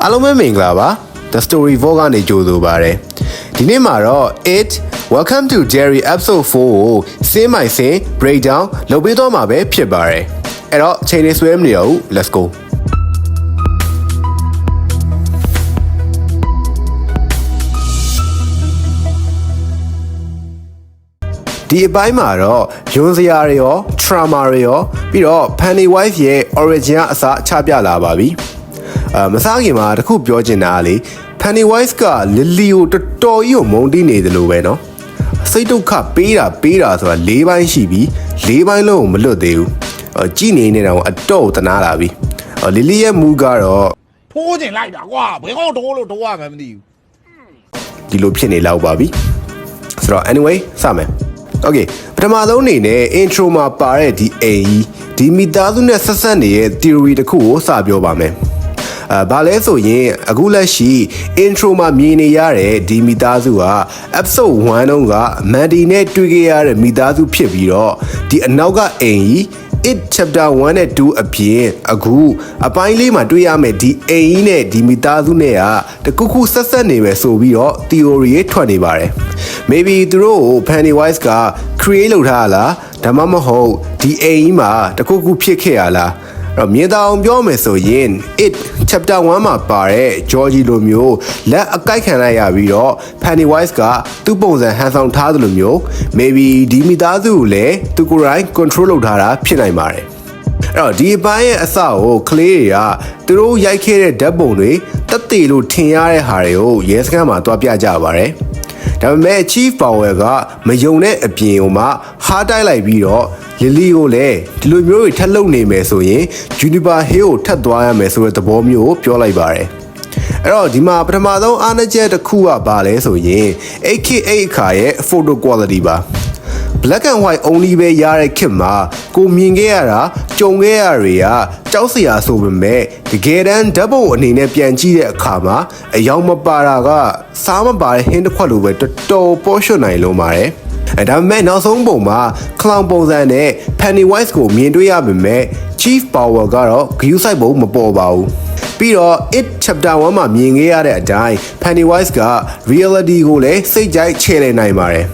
အားလုံးပဲမင်္ဂလာပါ The Story Vlog ကနေကြိုဆိုပါရစေဒီနေ့မှာတော့ It Welcome to Jerry episode 4ကိုစင်းမိုင်စင်း breakdown လုပ်ပေးတော့မှာပဲဖြစ်ပါတယ်အဲ့တော့ချိန်လေးဆွဲမနေတော့ဘူး let's goဒီအပိုင်းမှာတော့ယွန်းစရာတွေရော trauma တွေရောပြီးတော့ Pennywise ရဲ့ origin အစားချပြလာပါပြီမစားခင်မှာတခုပြောချင်တာလေ Pennywise က Lily ကိုတော်တော်ကြီးကိုမုန်းတီးနေတယ်လို့ပဲเนาะစိတ်ဒုက္ခပေးတာဆိုတာ၄ပိုင်းရှိပြီး၄ပိုင်းလုံးကိုမလွတ်သေးဘူးကြည်နေနေတာကိုအတော့တနာလာပြီ Lily ရဲ့မူကတော့ထိုးကျင်လိုက်တာကွာဘယ်ကောင်တိုးလို့တိုးရမှန်းမသိဘူးဒီလိုဖြစ်နေလောက်ပါပြီဆိုတော့ anyway စမယ်Okay ပထမဆုံးအနေနဲ့ intro မှာပါတဲ့ဒီအိမ်ကြီးဒီမိသားစုနဲ့ဆက်ဆက်နေတဲ့ theory တစ်ခုကိုစပြောပါမယ်ဘာလဲဆိုရင်အခုလက်ရှိ intro မှာမြင်နေရတဲ့ဒီမိသားစုက episode 1တုန်းက Mandy နဲ့တွေ့ခဲ့ရတဲ့မိသားစုဖြစ်ပြီးတော့ဒီအနောက်ကအိမ်ကြီး It chapter 1 နဲ့ 2 အပြင်အခုအပိုင်းလေးမှာတွေ့ရမယ်ဒီအိမ်ကြီးနဲ့ဒီမိသားစုနဲ့ကတခုခုဆက်ဆက်နေပဲဆိုပြီးတော့ theory တွေထွက်နေပါတယ် maybe သူတို့ကို Pennywise က create လုပ်ထားလားဒါမှမဟုတ်ဒီအိမ်ကြီးမှာတခုခုဖြစ်ခဲ့ရလားတော့မြေတောင်ပြောမယ်ဆိုရင် It chapter 1မှာပါတဲ့ Georgie လိုမျိုးလက်အကိုက်ခံလိုက်ရပြီးတော့ Pennywise ကသူ့ပုံစံဟန်ဆောင်ထားသလိုမျိုး maybe ဒီမိသားစုကိုလည်းသူကိုယ်တိုင် control လုပ်ထားတာဖြစ်နိုင်ပါတယ်အဲ့တော့ဒီအပိုင်းရဲ့အစကိုကလေးတွေကသူတို့ရိုက်ခဲ့တဲ့ဓာတ်ပုံတွေတက်တေလို့ထင်ရတဲ့ဟာတွေကိုရဲစခန်းမှာတွားပြကြပါတယ်ဒါပေမဲ့ Chief Power ကမယုံတဲ့အပြင်ဟိုမှာဟားတိုက်လိုက်ပြီးတော့Lily ကိုလည်းဒီလိုမျိုးတွေထပ်လုပ်နေမယ်ဆိုရင် Juniper Hill ကိုထပ်သွားရမယ်ဆိုတဲ့သဘောမျိုးကိုပြောလိုက်ပါတယ်အဲ့တော့ဒီမှာပထမဆုံးအားနည်းချက်တစ်ခုကဘာလဲဆိုရင် 8K8 အခါရဲ့ photo quality ပါ black and white only ပဲရတဲ့ခေတ်မှာကိုမြင်ခဲ့ရတာကြုံခဲ့ရတွေကကြောက်စရာဆိုပေမဲ့တကယ်တမ်းဓာတ်ပုံအနေနဲ့ပြန်ကြည့်တဲ့အခါမှာအယောင်မပါတာကစားမပါတဲ့ဟင်းတစ်ခွက်လိုပဲတော်တော်ပေါ်ရွှတ်နိုင်လုံးပါတယ်ဒါပေမဲ့နောက်ဆုံးပုံမှာ clown ပုံစံနဲ့ Pennywise ကိုမြင်တွေ့ရပေမဲ့ Chief Power ကတော့ဂရုစိုက်ပုံမပေါ်ပါဘူးပြီးတော့ It chapter 1မှာမြင်ခဲ့ရတဲ့အတိုင်း Pennywise က reality ကိုလည်းစိတ်ကြိုက်ချဲ့လဲနိုင်ပါတယ်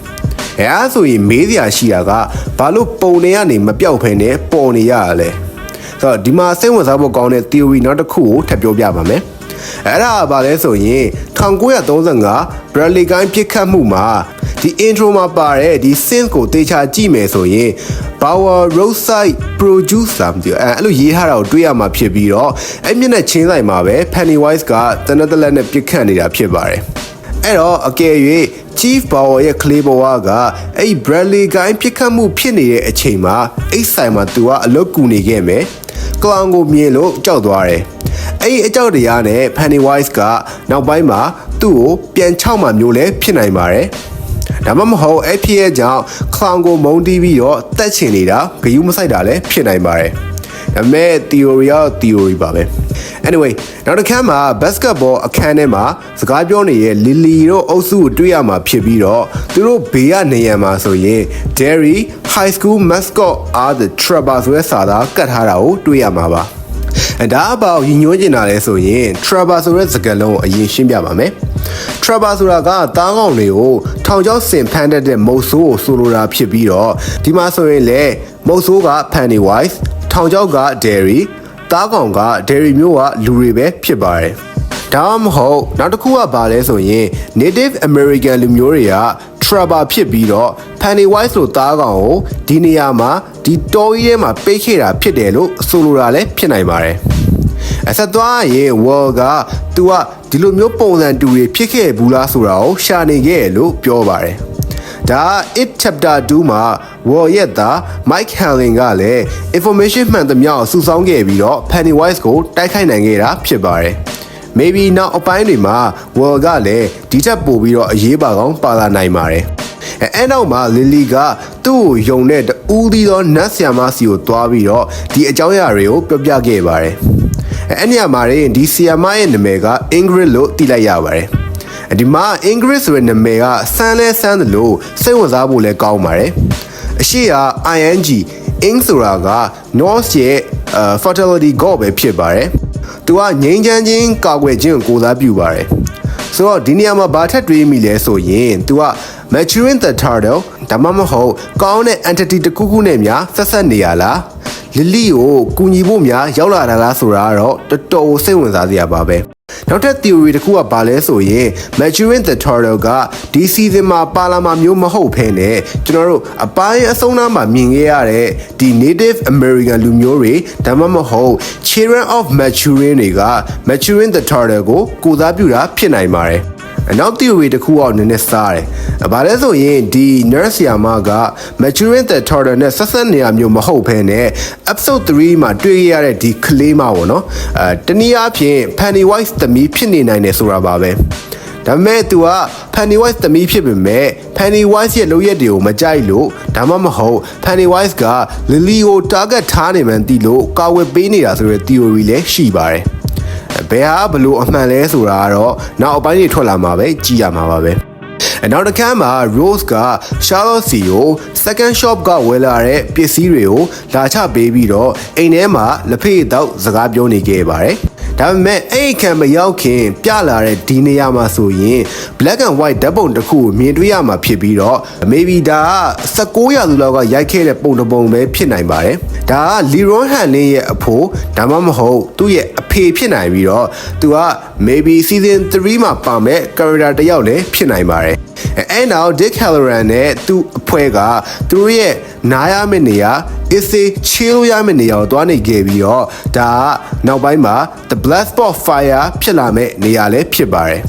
အဲဆိုရင်မေးစရာရှိတာကဘာလို့ပုံတွေကနေမပြောက်ဖ ೇನೆ ပေါ်နေရလဲဆိုတော့ဒီမှာစိတ်ဝင်စားဖို့ကောင်းတဲ့ theory နောက်တစ်ခုကိုထပ်ပြောပြပါမယ်အဲ့ဒါကဘာလဲဆိုရင်1935 Bradley ကိုင်းပြစ်ခတ်မှုမှာဒီ intro မှာပါတဲ့ဒီ synth ကိုတေချာကြည့်မယ်ဆိုရင် Power Roadside Producer အဲ့လိုရေးထားတာကိုတွေ့ရမှာဖြစ်ပြီးတော့အဲ့မျက်နှာချင်းဆိုင်မှာပဲ Pennywise ကတနက်တလက်နဲ့ပြစ်ခတ်နေတာဖြစ်ပါတယ်အဲ့တော့အကယ်၍ Chief Power ရဲ့ clay power ကအဲ့ Bradley ကိုင်းပြစ်ခတ်မှုဖြစ်နေတဲ့အချိန်မှာအဲ့ဆိုင်မှာသူကအလုတ်ကူနေခဲ့မယ်ကလောင်ကိုမြင်လို့ကြောက်သွားတယ်အဲ့အကြောက်တရားနဲ့ Pennywise ကနောက်ပိုင်းမှာသူ့ကိုပြန်ချောက်မှမျိုးလည်းဖြစ်နိုင်ပါတယ်ဒါမှမဟုတ်အဲ့ဖြစ်ရဲ့ကြောင့် clown ကိုမုန်းတီးပြီးတော့တက်ချင်နေတာဂယုမဆိုင်တာလည်းဖြစ်နိုင်ပါတယ်ဒါပေမဲ့ theory ပါပဲ anyway နောက်တစ်ခါမှာ basketball အခန်းထဲမှာစကားပြောနေတဲ့ Lily တို့အုပ်စုကိုတွေ့ရမှာဖြစ်ပြီးတော့သူတို့ဘေးကနေရမှာဆိုရင် Derry High School mascot are the Trapper ဆိုတဲ့စာသားကတ်ထားတာကိုတွေ့ရမှာပါဒါအပေါင်းညီညွတ်ကျင်တာလဲဆိုရင် Trapper ဆိုတဲ့စကားလုံးကိုအရင်ရှင်းပြပါမယ်Trapper ဆိုတာကသားကောင်တွေကိုထောင်ချောက်ဆင်ဖမ်းတတ်တဲ့မုတ်ဆိုးကိုဆိုလိုတာဖြစ်ပြီးတော့ဒီမှာဆိုရင်လေမုတ်ဆိုးက Pennywise ထောင်ချောက်က Derry သားကောင်က Derry မျိုးကလူတွေပဲဖြစ်ပါတယ်ဒါမှမဟုတ်နောက်တစ်ခုကဘာလဲဆိုရင် Native American လူမျိုးတွေက Trapper ဖြစ်ပြီးတော့ Pennywise လို့သားကောင်ကိုဒီနေရာမှာဒီတောကြီးထဲမှာပိတ်ခဲ့တာဖြစ်တယ်လို့ဆိုလိုတာလည်းဖြစ်နိုင်ပါတယ်အဆက်သွားရင် Wall ကသူကဒီလိုမျိုးပုံစံတူတွေဖြစ်ခဲ့ဘူးလားဆိုတာကိုရှာနေခဲ့လို့ပြောပါတယ်ဒါ It chapter 2မှာ Wall ရဲ့သား Mike Hanlon ကလည်း information မှန်သမျှကိုစုဆောင်းခဲ့ပြီးတော့ Pennywise ကိုတိုက်ခိုက်နိုင်ခဲ့တာဖြစ်ပါတယ် maybe နောက်အပိုင်းတွေမှာ Wall ကလည်းဒီထက်ပိုပြီးတော့အရေးပါကောင်းပါလာနိုင်ပါတယ်အဲ့နောက်မှာ Lily ကသူ့ကိုယုံတဲ့တူးသီးသောနတ်ဆရာမစီကိုတွားပြီးတော့ဒီအကြောင်းအရာတွေကိုပြောပြခဲ့ပါတယ်အဲ့နေရာမှာဒီဆီယာမရဲ့နာမည်က Ingrid လို့သိလိုက်ရပါတယ်ဒီမှာ Ingrid ဆိုတဲ့နာမည်ကဆန်းလဲဆန်းတယ်လို့စိတ်ဝင်စားဖို့လည်းကောင်းပါတယ်အရှိက ing ing ဆိုတာက Norse ရဲ့ fertility god ပဲဖြစ်ပါတယ် သူကငိမ့်ချမ်းချင်းကာကွယ်ခြင်းကိုစားပြုပါတယ်ဆိုတော့ဒီနေရာမှာဘာထက်တွေးမိလဲဆိုရင်သူက maturing the turtle ဒါမှမဟုတ်ကောင်းတဲ့ entity တစ်ခုခုနဲ့များဆက်ဆက်နေရလားလီလီကိုကူညီဖို့များရောက်လာတာလားဆိုတာကတော့တော်တော်စိတ်ဝင်စားစရာပါပဲနောက်ထပ် theory တစ်ခုကဘာလဲဆိုရင် maturing the turtle ကဒီ season မှာပါလာမှာမျိုးမဟုတ်ဘဲနဲ့ကျွန်တော်တို့အပိုင်းအဆုံးသားမှာမြင်ခဲ့ရတဲ့ဒီ native american လူမျိုးတွေဒါမှမဟုတ် children of maturing တွေက maturing the turtle ကိုစားပြုတာဖြစ်နိုင်ပါတယ်နောက် theory တစ်ခုအောင်နည်းနည်းစားတယ်။ဘာလဲဆိုရင်ဒီ nurse ဆရာမက maturing the turtle နဲ့ဆက်ဆက်နေရမျိုးမဟုတ်ဘဲနဲ့ episode 3မှာတွေ့ရတဲ့ဒီကလေးမပေါ့နော်။တနည်းအားဖြင့် Pennywise သမီးဖြစ်နေနိုင်တယ်ဆိုတာပါပဲ။ဒါပေမဲ့ तू က Pennywise သမီးဖြစ်ပေမဲ့ Pennywise ရဲ့လုပ်ရက်တွေကိုမကြိုက်လို့ဒါမှမဟုတ် Pennywise က Lily ကို target ထားနေမှန်းသိလို့ကာဝယ်ပေးနေတာဆိုတဲ့ theory လည်းရှိပါတယ်။ဘယ်ဟာဘလို့အမှန်လဲဆိုတာကတော့နောက်အပိုင်းတွေထွက်လာမှာပဲကြည့်ရမှာပါပဲနောက်တစ်ခါမှာ Rose က Charlotte စီကို second shop ကဝယ်လာတဲ့ပစ္စည်းတွေကိုလာချပေးပြီးတော့အိမ်ထဲမှာလက်ဖေးတောက်စကားပြောနေခဲ့ပါတယ်ဒါပေမဲ့အဲ့ဒီခံမရောက်ခင်ပြလာတဲ့ဒီနေရာမှာဆိုရင် black and white ဓာတ်ပုံတစ်ခုကိုမြင်တွေ့ရမှာဖြစ်ပြီးတော့ maybe ဒါက19ရာစုလောက်ကရိုက်ခဲ့တဲ့ပုံတစ်ပုံပဲဖြစ်နိုင်ပါတယ်ဒါက Leroy Hanley ရဲ့အဖိုးဒါမှမဟုတ်သူ့ရဲ့အဖေဖြစ်နိုင်ပြီးတော့သူက maybe season 3မှာပါမဲ့ character တစ်ယောက်လည်းဖြစ်နိုင်ပါတယ်အဲ့နောက် Dick Halloran နဲ့သူ့အဖွဲ့ကသူတို့ရဲ့နားရမယ့်နေရာ Issy chill ရမယ့်နေရာကိုတွားနေခဲ့ပြီးတော့ဒါကနောက်ပိုင်းမှာ The Blood Spot Fire ဖြစ်လာမယ့်နေရာလည်းဖြစ်ပါတယ်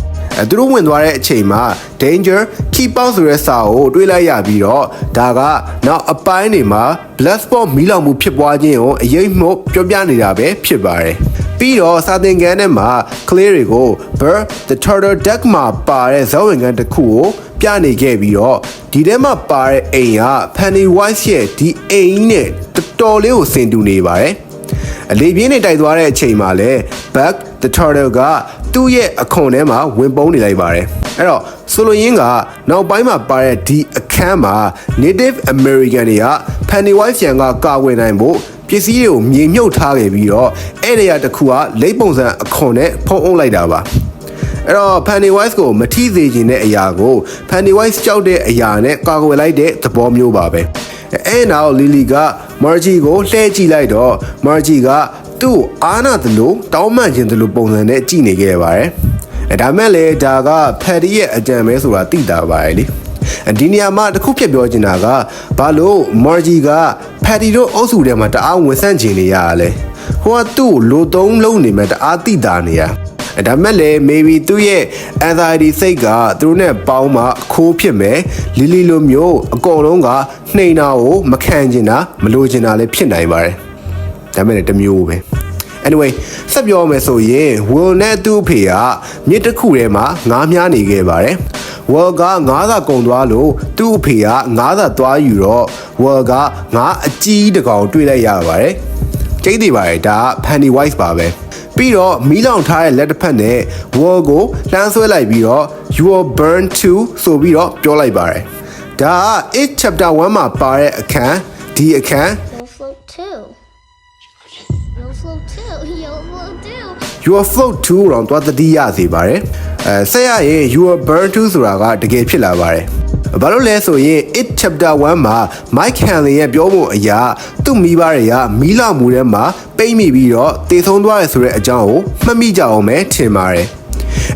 သူတို့ဝင်သွားတဲ့အချိန်မှာ Danger Keep Out ဆိုတဲ့စာကိုတွေးလိုက်ရပြီးတော့ဒါကနောက်အပိုင်းတွေမှာ Blood Spot မီးလောင်မှုဖြစ်ပွားခြင်းကိုအရေးမှုပြောပြနေတာပဲဖြစ်ပါတယ်ပြီးတော့စာသင်ခန်းထဲမှာ Claire တွေကို Bird the Turtle Duck မှာပါတဲ့ဇောဝင်ခန်းတစ်ခုကိုပြနေခဲ့ပြီးတော့ဒီထဲမှာပါတဲ့အိမ်က Pennywise ရဲ့ဒီအိမ်နဲ့တော်လေးကိုဆင်တူနေပါတယ်အလေးပြင်းနေတိုက်သွားတဲ့အချိန်မှာလဲ Buck the Turtle ကသူ့ရဲ့အခွန်ထဲမှာဝင်ပုန်းနေလိုက်ပါတယ်အဲ့တော့ဆိုလိုရင်းကနောက်ပိုင်းမှာပါတဲ့ဒီအခန်းမှာ Native American တွေက Pennywise ရန်ကကာဝယ်နိုင်ဖို့ပစ္စည်းတွေကိုမြေမြုပ်ထားခဲ့ပြီးတော့အဲ့ဒီရတစ်ခုကလိပ်ပုံစံအခွန်နဲ့ဖုံးအုပ်လိုက်တာပါအဲ့တော့ Pennywise ကိုမထိစေခြင်းတဲ့အရာကို Pennywise ကြောက်တဲ့အရာနဲ့ကာကွယ်လိုက်တဲ့သဘောမျိုးပါပဲအဲ့နောက် Lily က Margie ကိုလှည့်ကြည့်လိုက်တော့ Margie ကသူ့အားနာသလိုတောင်းပန်ခြင်းသလိုပုံစံနဲ့ကြည့်နေခဲ့ပါတယ်ဒါမဲ့လေဒါက Patty ရဲ့အကြံပဲဆိုတာသိတာပါလေဒီနေရာမှာတစ်ခုဖြစ်ပြောချင်တာကဘာလို့ Margie က Patty တို့အုပ်စုထဲမှာတအားဝင်ဆန့်ကျင်နေရလဲဟိုကသူ့လိုသုံးလုံးနေမှတအားသိတာနေရဒါမဲ့လေ maybe သူ့ရဲ့ anxiety စိတ်ကသူတို့နဲ့ပေါင်းမှခိုးဖြစ်မယ်လီလီလိုမျိုးအကုန်လုံးကနှိမ်တာကိုမခံကျင်တာမလိုချင်တာလည်းဖြစ်နိုင်ပါတယ်ဒါမဲ့လည်းတစ်မျိုးပဲ anyway ဆက်ပြောမယ်ဆိုရင် Will နဲ့သူ့အဖေကမြစ်တစ်ခုထဲမှာငါးမြားနေခဲ့ပါတယ် Will ကငါးသာကုံသွားလို့သူ့အဖေကငါးသာသွားယူတော့ Will ကငါးအကြီးတစ်ကောင်တွေ့လိုက်ရပါတယ်ကျိတ်သေးပါတယ်ဒါက Pennywise ပါပဲပြီးတော့မီးလောင်ထားတဲ့လက်တစ်ဖက်နဲ့ Will ကိုလှမ်းဆွဲလိုက်ပြီးတော့ you will burn too ဆိုပြီးတော့ပြောလိုက်ပါတယ်ဒါက it chapter 1မှာပါတဲ့အခန်းဒီအခန်း You'll float too. You'll float too. You'll float too. you will float too တော့သွားတတိယစေပါတယ်ဆက်ရရင် you will burn too ဆိုတာကတကယ်ဖြစ်လာပါတယ်ဘာလို့လဲဆိုရင် it chapter 1မှာ Mike Hanley ရဲ့ပြောပုံအရာသူ့မိဘတွေကမီးလောင်မှုထဲမှာပိတ်မိပြီးတော့တေဆုံးသွားရဆိုတဲ့အကြောင်းကိုမှတ်မိကြအောင်ပဲထင်ပါတယ်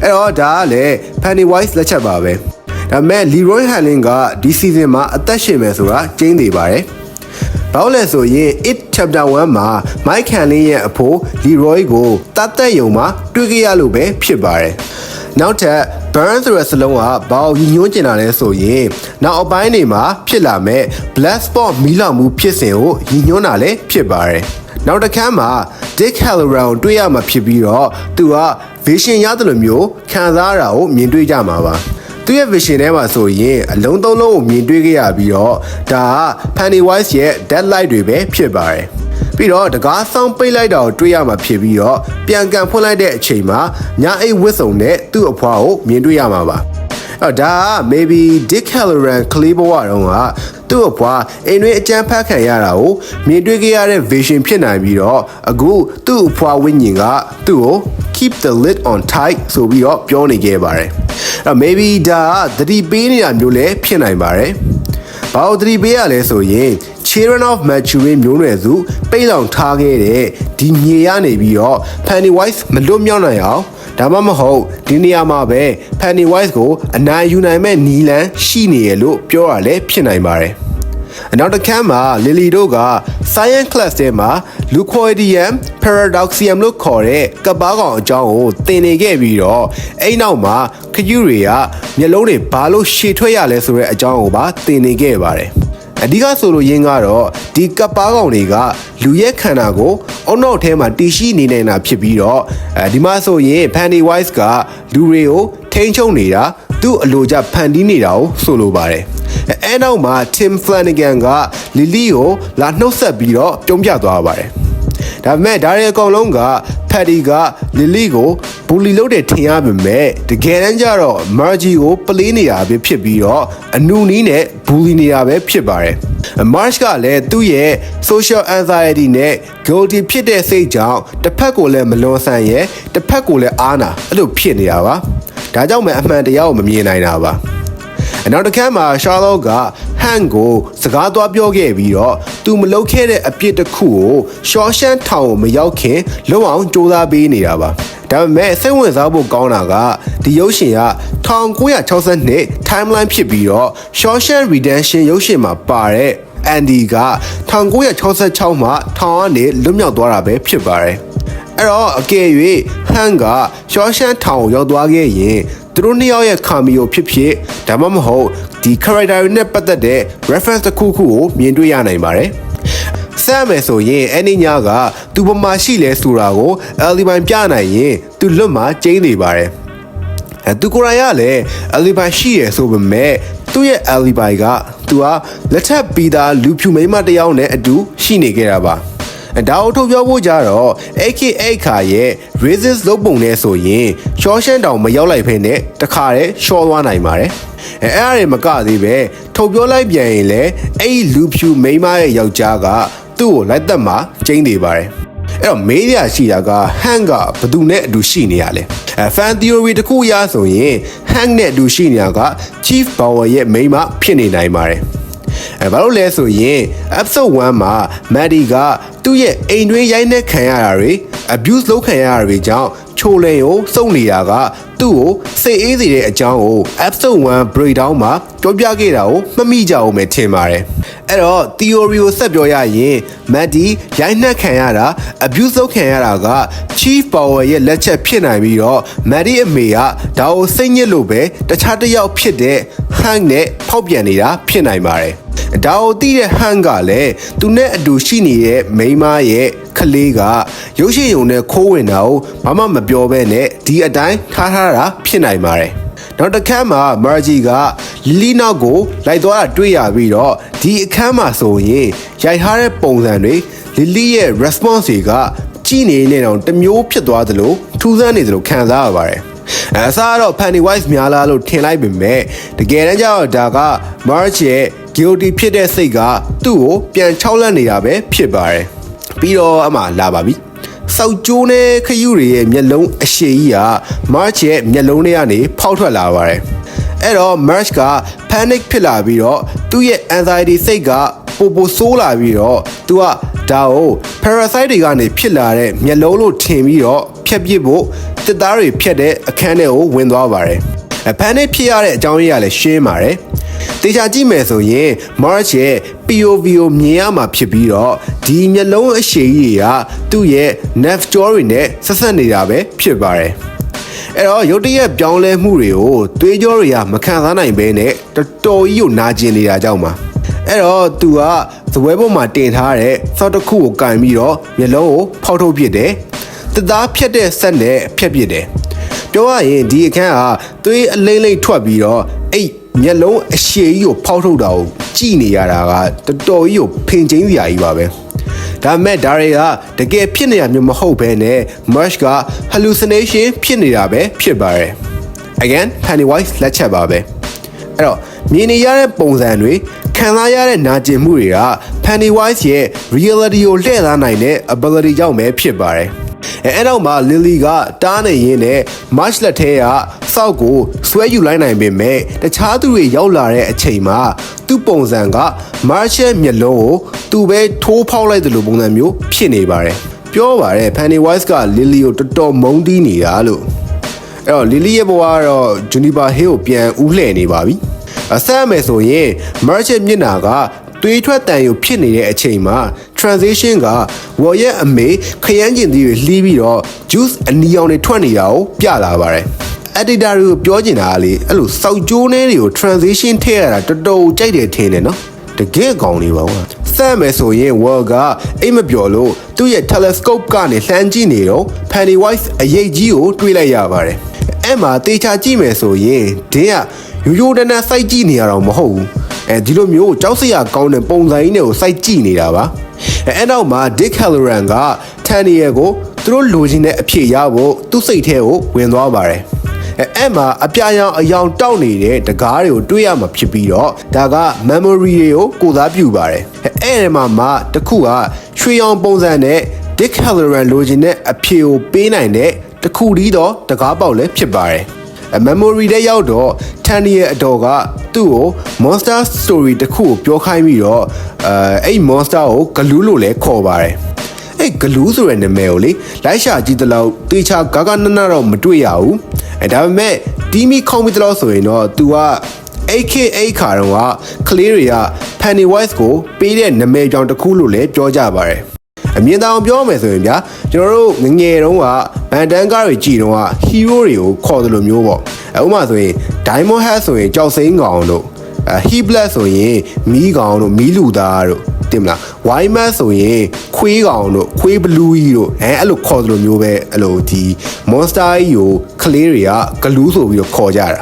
အဲ့တော့ဒါကလည်း Pennywise လက်ချက်ပါပဲဒါပေမဲ့ Leroy Hanley ကဒီ season မှာအသက်ရှင်မယ်ဆိုတာကျင်းနေပါတယ်ဘာလို့လဲဆိုရင် it chapter 1မှာ Mike Hanley ရဲ့အဖိုး Leroy ကိုတတ်သက်ယုံမှာတွေ့ကြရလို့ပဲဖြစ်ပါတယ်နောက်ထပ် burn ဆိုတဲ့စလုံးကဘာကိုညှိုးကျင်တာလဲဆိုရင်နောက်အပိုင်းတွေမှာဖြစ်လာမဲ့ black spot မီးလောင်မှုဖြစ်စဉ်ကိုညှိုးတာလည်းဖြစ်ပါတယ်နောက်တစ်ခါမှာ Dick Halloran ကိုတွေ့ရမှာဖြစ်ပြီးတော့သူက vision ရတယ်လို့မျိုးခံစားရတာကိုမြင်တွေ့ကြမှာပါသူရဲ့ vision ထဲမှာဆိုရင်အလုံးသုံးလုံးကိုမြင်တွေ့ခဲ့ရပြီးတော့ဒါက Pennywise ရဲ့ deadlight တွေပဲဖြစ်ပါတယ်ပြီးတော့တကားဆောင်ပိတ်လိုက်တာကိုတွေ့ရမှာဖြစ်ပြီးတော့ပြန်ကန်ဖွင့်လိုက်တဲ့အချိန်မှာညာအိတ်ဝတ်စုံနဲ့သူ့အဖွားကိုမြင်တွေ့ရမှာပါအဲ့ဒါက maybe Dick Halloran ကလေးဘဝတုန်းက သူ့အဖွာအိမ်တွင်းအကြမ်းဖက်ခံရတာကိုမြင်တွေ့ခဲ့ရတဲ့ vision ဖြစ်နိုင်ပြီးတော့အခုသူ့အဖွာဝိညာဉ်ကသူ့ကို keep the lid on tight ဆိုပြီးတော့ပြောနေခဲ့ပါတယ်maybe ဒါကသတိပေးနေတာမျိုးလည်းဖြစ်နိုင်ပါတယ်ဘာလို့သတိပေးရလဲဆိုရင် Children of Maturin မျိုးနွယ်စုပိတ်လောင်ထားခဲ့တဲ့ဒီမြေရနေပြီးတော့ Pennywise မလွတ်မြောက်နိုင်အောင်ဒါမှမဟုတ်ဒီနေရာမှာပဲ Pennywise ကိုအနိုင်ယူနိုင်မဲ့နီလန်ရှိနေရလို့ပြောရလဲဖြစ်နိုင်ပါတယ်နောက်တစ်ခါမှာ Lily တို့က Science Class ထဲမှာ Leucoidium Paradoxium လို့ခေါ်တဲ့ကပ်ပါးကောင်အကြောင်းကိုသင်နေခဲ့ပြီးတော့အဲ့နောက်မှာခရုတွေကမျက်လုံးတွေဘာလို့ရှည်ထွက်ရလဲဆိုတဲ့အကြောင်းကိုပါသင်နေခဲ့ပါတယ်အဓိကဆိုလိုရင်းကတော့ဒီကပ်ပါးကောင်တွေကလူရဲ့ခန္ဓာကိုအုံနောက်ထဲမှာတည်ရှိနေနိုင်တာဖြစ်ပြီးတော့ဒီမှာဆိုရင် Pennywise ကလူတွေကိုထိန်းချုပ်နေတာသူ့အလိုကျဖန်တီးနေတာကိုဆိုလိုပါတယ်အဲနောက်မှာ Tim Flanagan က Lily ကိုလာနှုတ်ဆက်ပြီးတော့ပြုံးပြသွားပါတယ်ဒါပေမဲ့ဒါတွေအကုန်လုံးက Patty က Lily ကိုဘူလီလုပ်တယ်ထင်ရပေမဲ့တကယ်တမ်းကျတော့ Margie ကိုပလေးနေတာပဲဖြစ်ပြီးတော့အနုနီးနဲ့ဘူလီနေတာပဲဖြစ်ပါတယ် Marge ကလည်းသူ့ရဲ့ social anxiety နဲ့ guilty ဖြစ်တဲ့စိတ်ကြောင့်တစ်ဖက်ကိုလည်းမလွန်ဆန်ရဲတစ်ဖက်ကိုလည်းအားနာအဲ့လိုဖြစ်နေတာပါဒါကြောင့်မှအမှန်တရားကိုမမြင်နိုင်တာပါနောက်တစ်ခါမှာ Charlotte က Han ကိုစကားသွားပြောခဲ့ပြီးတော့သူမလုပ်ခဲ့တဲ့အပြစ်တစ်ခုကိုရှော့ရှန်ထောင်ကိုမရောက်ခင်လုံအောင်စူးစမ်းပေးနေတာပါဒါပေမဲ့စိတ်ဝင်စားဖို့ကောင်းတာကဒီရုပ်ရှင်က1962 timeline ဖြစ်ပြီးတော့ Shawshank Redemption ရုပ်ရှင်မှာပါတဲ့ Andy က1966မှာထောင်ကနေလွတ်မြောက်သွားတာပဲဖြစ်ပါတယ်အဲ့တော့အကယ်၍ Han က Shawshank ထောင်ကိုရောက်သွားခဲ့ရင်သူတို့နှစ်ယောက်ရဲ့ cameo ဖြစ်ဖြစ်ဒါမှမဟုတ်ဒီ character တွေနဲ့ပတ်သက်တဲ့ reference တစ်ခုခုကိုမြင်တွေ့ရနိုင်ပါတယ်။ဆက်မယ်ဆိုရင်အဲ့ဒီညကသူပမာရှိလဲဆိုတာကို alibi ပြနိုင်ရင်သူလွတ်မှာကျင်းနေပါတယ်။သူကိုယ်တိုင်ကလည်း alibi ရှိရဆိုပေမဲ့သူ့ရဲ့ alibi ကသူကလက်ထပ်ပြီးသားလူဖြူမိန်းမတစ်ယောက်နဲ့အတူရှိနေခဲ့တာပါ။ဒါကိုထုတ်ပြောဖို့ကြတော့ AKA ခါရဲ့ racist လုပ်ပုံနဲ့ဆိုရင် Shawshank တောင်မရောက်လိုက်ဖ ೇನೆ တခါတည်းရှော့သွားနိုင်ပါတယ်အဲ့အားတွေမကသေးပဲထုတ်ပြောလိုက်ပြန်ရင်လည်းအဲ့ဒီလူဖြူမိန်းမရဲ့ယောက်ျားကသူ့ကိုလိုက်သက်မှာကျင်းနေပါတယ်အဲ့တော့မေးရရှိတာက Han ကဘသူနဲ့အတူရှိနေရလဲfan theory တခုအရဆိုရင် Han နဲ့အတူရှိနေတာက Chief Bauer ရဲ့မိန်းမဖြစ်နေနိုင်ပါတယ်ဘာလို့လဲဆိုရင် episode 1မှာ Maddie ကသူ့ရဲ့အိမ်တွင်းရိုက်နှက်ခံရတာတွေ abuse လုပ်ခံရတာတွေကြောင့်ချိုလင်ကိုစုံနေတာကသူ့ကိုစိတ်အေးစေတဲ့အကြောင်းကို episode 1 breakdown မှာပြောပြခဲ့တာကိုမမိကြအောင်ပဲထင်ပါတယ်အဲ့တော့ theory ကိုဆက်ပြောရရင် Maddie ရိုက်နှက်ခံရတာ abuse လုပ်ခံရတာက Chief Bauer ရဲ့လက်ချက်ဖြစ်နိုင်ပြီးတော့ Maddie အမေကဒါကိုစိတ်ညစ်လို့ပဲတခြားတစ်ယောက်ဖြစ်တဲ့ Hank နဲ့ဖောက်ပြန်နေတာဖြစ်နိုင်ပါတယ်ဒါကိုသိတဲ့ Han ကလည်းသူနဲ့အတူရှိနေတဲ့မိန်းမရဲ့ကလေးကရုပ်ရှင်ရုံနဲ့ခိုးဝင်တာကိုဘာမှမပြောဘဲနဲ့ဒီအတိုင်းထားတာဖြစ်နိုင်ပါတယ်နောက်တစ်ခါမှာ Margie က Lily နောက်ကိုလိုက်သွားတာတွေ့ရပြီးတော့ဒီအခန်းမှာဆိုရင်ရိုက်ထားတဲ့ပုံစံတွေ Lily ရဲ့ response တွေကကြည်နေတော့တမျိုးဖြစ်သွားသလိုထူးဆန်းနေသလိုခံစားရပါတယ်အစားတော့ Pennywise များလားလို့ထင်လိုက်ပေမဲ့တကယ်တမ်းကျတော့ဒါက Marge ရဲ့ guilty ဖြစ်တဲ့စိတ်ကသူ့ကိုပြန်ချောက်လန့်နေတာပဲဖြစ်ပါတယ်ပြီးတော့အမှလာပါပြီစောက်ကျိုးနဲ့ခရုတွေရဲ့မျက်လုံးအရှည်ကြီးက Marge ရဲ့မျက်လုံးထဲကနေဖောက်ထွက်လာပါတယ်အဲ့တော့ Marge က panic ဖြစ်လာပြီးတော့သူ့ရဲ့ anxiety စိတ်ကပိုဆိုးလာပြီးတော့သူကဒါကို parasite တွေကနေဖြစ်လာတဲ့မျက်လုံးလို့ထင်ပြီးတော့ဖြတ်ပစ်ဖို့တစ်သားတွေဖြတ်တဲ့အခန်းထဲကိုဝင်သွားပါတယ်။ panic ဖြစ်ရတဲ့အကြောင်းရင်းကလည်းရှင်းပါတယ်။တေချာကြည့်မယ်ဆိုရင် Marge ရဲ့ POV ကိုမြင်ရမှာဖြစ်ပြီးတော့ဒီမျက်လုံးအရှည်ကြီးကသူ့ရဲ့ nerve jaw တွေနဲ့ဆက်ဆက်နေတာပဲဖြစ်ပါတယ်။အဲ့တော့ရုတ်တရက်ပြောင်းလဲမှုတွေကိုသွေးကြောတွေကမခံစားနိုင်ဘဲနဲ့တော်တော်ကြီးကိုနာကျင်နေတာကြောင့်ပါ။အဲ့တော့သူကဇပွဲပေါ်မှာတင်ထားတဲ့စောက်တစ်ခုကိုကင်ပြီးတော့မျက်လုံးကိုဖောက်ထုတ်ပစ်တယ်။တသားဖြတ်တဲ့ဆက်နဲ့ဖြတ်ပစ်တယ်။ပြောရရင်ဒီအခန်းကသွေးအလိမ့်လိမ့်ထွက်ပြီးတော့အဲ့မျက်လုံးအရှည်ကြီးကိုဖောက်ထုတ်တာကိုကြည့်နေရတာကတော်တော်ကြီးကိုဖင်ကျင်းစရာကြီးပါပဲဒါပေမဲ့ဒါတွေကတကယ်ဖြစ်နေတာမျိုးမဟုတ်ဘဲနဲ့ Marge က hallucination ဖြစ်နေတာပဲဖြစ်ပါတယ် again Pennywise လက်ချက်ပါပဲအဲ့တော့ မြင်နေရတဲ့ပုံစံတွေခံစားရတဲ့နာကျင်မှုတွေက Pennywise ရဲ့ reality ကိုလှည့်စားနိုင်တဲ့ ability ကြောင့်ပဲဖြစ်ပါတယ်အဲ့တော့မှ Lily ကတားနေရင်းနဲ့ March လက်ထဲကစောက်ကိုဆွဲယူလိုက်နိုင်ပေမဲ့တခြားသူတွေရောက်လာတဲ့အချိန်မှာသူ့ပုံစံက March ရဲ့မျက်လုံးကိုသူပဲထိုးဖောက်လိုက်တယ်လို့ပုံစံမျိုးဖြစ်နေပါတယ်ပြောပါတယ် Pennywise က Lily ကိုတော်တော်မုန်းတီးနေတာလို့အဲ့တော့ Lily ရဲ့ဘဝကတော့ Juniper Hill ကိုပြန်ဦးလှည့်နေပါပြီအဆက်မယ်ဆိုရင် March ရဲ့မျက်နှာကသွေးထွက်တန်ရုံဖြစ်နေတဲ့အချိန်မှာ transition ကဝေါ်ရဲ့အမေခရမ်းကျင်သီးတွေလှီးပြီးတော့ juice အနီရောင်တွေထွက်နေတာကိုပြလာပါတယ် editor တွေကိုပြောချင်တာကလေအဲ့လိုစောက်ကျိုးနေတွေကို transition ထည့်ရတာတော်တော်ကြိုက်တယ်ထင်တယ်နော်တကယ်ကောင်းနေပါဦးဆက်မယ်ဆိုရင် Wall ကအိမ်မပျော်လို့သူ့ရဲ့ telescope ကနေလှမ်းကြည့်နေတော့ Pennywise အရေးကြီးကိုတွေးလိုက်ရပါတယ်အဲ့မှာတေချာကြည့်မယ်ဆိုရင်ဒင်းကရိုးရိုးတန်းတန်းစိုက်ကြည့်နေရတော့မဟုတ်ဘူးဒီလိုမျိုးကြောက်စရာကောင်းတဲ့ပုံစံကြီးတွေကိုစိုက်ကြည့်နေတာပါအဲ့နောက်မှာ Dick Halloran က Tanya ကိုသူတို့လိုချင်တဲ့အဖြစ်ရဖို့သူ့စိတ်ထဲကိုဝင်သွားပါတယ်အဲ့မှာအပြာရောင်အယောင်တောက်နေတဲ့တကားတွေကိုတွေးရမှာဖြစ်ပြီးတော့ဒါက memory တွေကိုကိုစားပြုပါတယ်အဲ့ဒီမှာတခုကရွှေရောင်ပုံစံနဲ့ Dick Halloran လိုချင်တဲ့အဖြစ်ကိုပေးနိုင်တဲ့တခုတည်းတော့တကားပေါက်လည်းဖြစ်ပါတယ်memory တဲ့ရောက်တော့ Tanya ရဲ့အတော်ကသူ့ကို monster story တခုကိုပြောခိုင်းပြီးတော့အဲ့ monster ကိုဂလူးလို့လည်းခေါ်ပါတယ်အဲ့ဂလူးဆိုတဲ့နာမည်ကိုလေလိုက်ရှာကြည့်တဲ့လောက်တေချာဂဂနနတော့မတွေ့ရဘူးဒါပေမဲ့ဒီမီခေါင်းပြီးတော့ဆိုရင်တော့ तू က AKA ခါတော့ကလေးတွေက Pennywise ကိုပေးတဲ့နာမည်ကြောင့်တခုလို့လည်းပြောကြပါတယ်အမြင်တောင်ပြောမယ်ဆိုရင်ဗျာကျွန်တော်တို့ငငယ်တုန်းကဘန်တန်ကားတွေကြည်တုန်းက hero တွေကိုခေါ်တယ်လို့မျိုးပေါ့ဥပမာဆိုရင် Diamond Head ဆိုရင်ကြောက်စိမ်းကောင်တို့He-Blood ဆိုရင်မီးကောင်တို့မီးလူသားတို့တင်မလား White Man ဆိုရင်ခွေးကောင်တို့ခွေးဘလူးကြီးတို့အဲ့လိုခေါ်တယ်လို့မျိုးပဲအဲ့လိုဒီ monster ကြီးကိုကလေးတွေကဂလူးဆိုပြီးတော့ခေါ်ကြတာ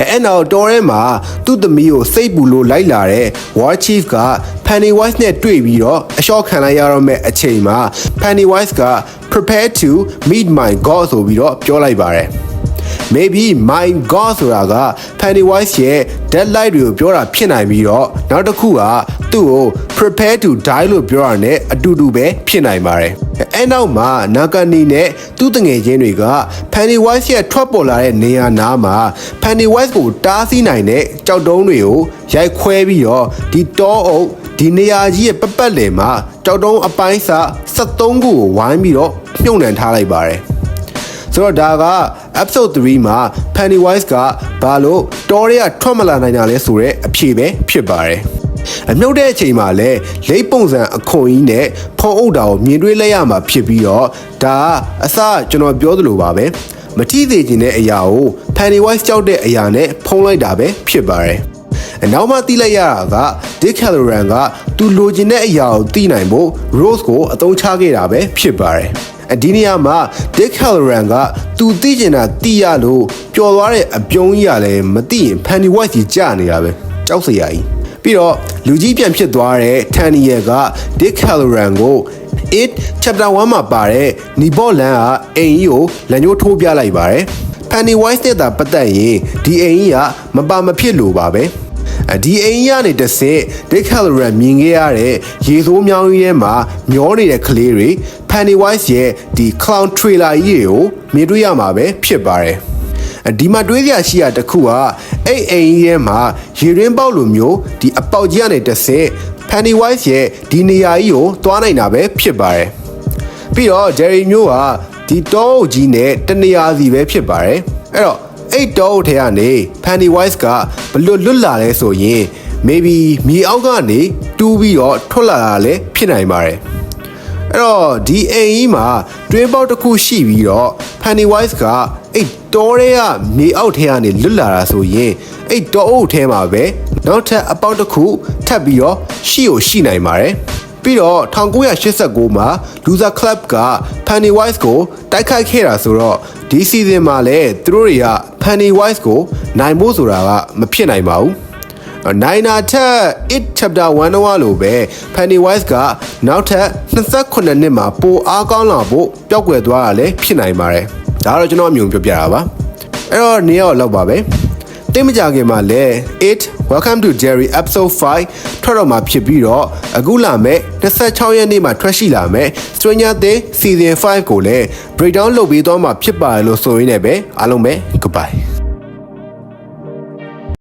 အဲ့နောက်တော်ထဲမှာသူ့သမီးကိုစိတ်ပူလို့လိုက်လာတဲ့ War Chief က Pennywise နဲ့တွေ့ပြီးတော့အလျှော့ခံလိုက်ရတော့မဲ့အချိန်မှာ Pennywise က prepare to meet my god ဆိုပြီးတော့ပြောလိုက်ပါတယ် maybe my god ဆိုတာက Pennywise ရဲ့ deadline တွေကိုပြောတာဖြစ်နိုင်ပြီးတော့နောက်တစ်ခုကသူ့ကို prepare to die လို့ပြောတာနဲ့အတူတူပဲဖြစ်နိုင်ပါတယ်အဲ့နောက်မှာနာဂနီနဲ့သူ့တငယ်ချင်းတွေက Pennywise ရဲ့ထွက်ပေါ်လာတဲ့နေရာနားမှာ Pennywise ကိုတားဆီးနိုင်တဲ့ကြောက်တုံးတွေကိုရိုက်ခွဲပြီးတော့ဒီတောအုပ်ဒီနေရာကြီးရဲ့ပတ်လည်မှာကြောက်တုံးအပိုင်းစာ73ခုကိုဝိုင်းပြီးတော့မြုပ်နှံထားလိုက်ပါတယ်ဆိုတော့ဒါက episode 3မှာ Pennywise ကဘာလို့တောတွေကထွက်မလာနိုင်တာလဲဆိုတော့အဖြေပဲဖြစ်ပါတယ်အမြုပ်တဲ့အချိန်မှာလည်းလိပ်ပုံစံအခွန်ကြီးနဲ့ဖုံးအုပ်တာကိုမြင်တွေ့လိုက်ရမှာဖြစ်ပြီးတော့ဒါကအစကျွန်တော်ပြောသလိုပါပဲမထီးသေးခြင်းတဲ့အရာကို Pennywise ကြောက်တဲ့အရာနဲ့ဖုံးလိုက်တာပဲဖြစ်ပါတယ်နောက်မှသိလိုက်ရတာက Dick Halloran ကသူလိုချင်တဲ့အရာကိုသိနိုင်ဖို့ Rose ကိုအသုံးချခဲ့တာပဲဖြစ်ပါတယ်ဒီနေရာမှာ Dick Halloran ကသူသိချင်တာသိရလို့ပျော်သွားတဲ့အပြုံးကြီးကလည်းမသိရင် Pennywise ကြီးကြာနေတာပဲကြောက်စရာကြီးပြီးတော့လူကြီးပြန်ဖြစ်သွားတဲ့ Tanya က Dick Halloran ကို It Chapter 1မှာပါတဲ့နီဘော့လန်ကအိမ်ကြီးကိုလက်ညှိုးထိုးပြလိုက်ပါတယ် Pennywise နဲ့တာပတ်သက်ရင်ဒီအိမ်ကြီးကမပါမဖြစ်လို့ပါပဲဒီအိမ်ကြီးကနေတဆင့် Dick Halloran မြင်ခဲ့ရတဲ့ရေစိုးမြောင်းကြီးထဲမှာမျောနေတဲ့ကလေးတွေ Pennywise ရဲ့ဒီ clown trailer ကြီးကိုမြင်တွေ့ရမှာပဲဖြစ်ပါတယ်ဒီမှာတွေးကြရှိရတခုကအဲ့အိမ်ကြီးထဲမှာရေရင်းပေါက်လိုမျိုးဒီအပေါက်ကြီးကနေတဆင့် Pennywise ရဲ့ဒီနေရာကြီးကိုသွားနိုင်တာပဲဖြစ်ပါတယ်ပြီးတော့ Jerry မျိုးကဒီတောအုပ်ကြီးနဲ့တနေရာစီပဲဖြစ်ပါတယ်အဲ့တော့အဲ့တောအုပ်ထဲကနေ Pennywise ကဘလို့လွတ်လာလဲဆိုရင် maybe မြေအောက်ကနေတူးပြီးတော့ထွက်လာတာလည်းဖြစ်နိုင်ပါတယ်အဲ့တော့ဒီအိမ်ကြီးမှာတွင်းပေါက်တစ်ခုရှိပြီးတော့ Pennywise ကအဲ့တောထဲကမြေအောက်ထဲကနေလွတ်လာတာဆိုရင်အဲ့တောအုပ်ထဲမှာပဲနောက်ထပ်အပေါက်တစ်ခုထပ်ပြီးတော့ရှိနိုင်ပါတယ်ပြီးတော့1989မှာ Loser Club က Pennywise ကိုတိုက်ခိုက်ခဲ့တာဆိုတော့ဒီ season မှာလည်းသူတို့တွေက Pennywise ကိုနိုင်ဖို့ဆိုတာကမဖြစ်နိုင်ပါဘူးနိုင်နာထက် It Chapter 1တော့လို့ပဲ Pennywise ကနောက်ထပ်28နှစ်မှာပိုအားကောင်းလာဖို့ပျောက်ကွယ်သွားတာလည်းဖြစ်နိုင်ပါတယ်ဒါကတော့ကျွန်တော်အမြင်ပြောပြတာပါအဲ့တော့နေရာတော့လောက်ပါပဲတိတ်မကြခင်မှာလည်း It Welcome to Jerry episode 5 ထွက်တော့မှာဖြစ်ပြီးတော့အခုလာမဲ့26ရက်နေ့မှာထွက်ရှိလာမဲ့ Stranger Things season 5ကိုလည်း breakdown လုပ်ပေးသွားမှာဖြစ်ပါတယ်လို့ဆိုရင်းနဲ့ပဲအားလုံးပဲ goodbye